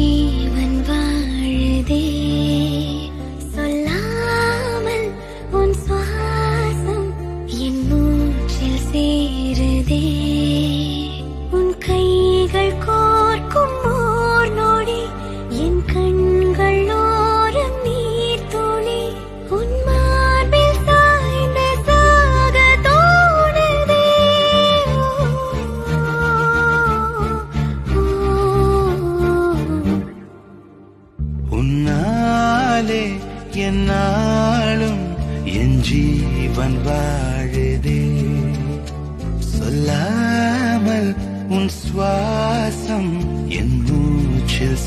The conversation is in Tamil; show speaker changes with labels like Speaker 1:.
Speaker 1: ஜீவன் வாழுதே சொல்லாமல் உன் சுவாசம் என் மூச்சில் சேருதே உன் கைகள் கோர்க்கும் ஓர் நொடி என் கண்கள் ஓரம் நீர் துளி உன் மார்பில் சாய்ந்த சாக தோணுதே
Speaker 2: உன்னாலே என்னாலும் என் ஜீவன் வாழுதே சொல்லாமல் உன் சுவாசம் என் மூச்சில்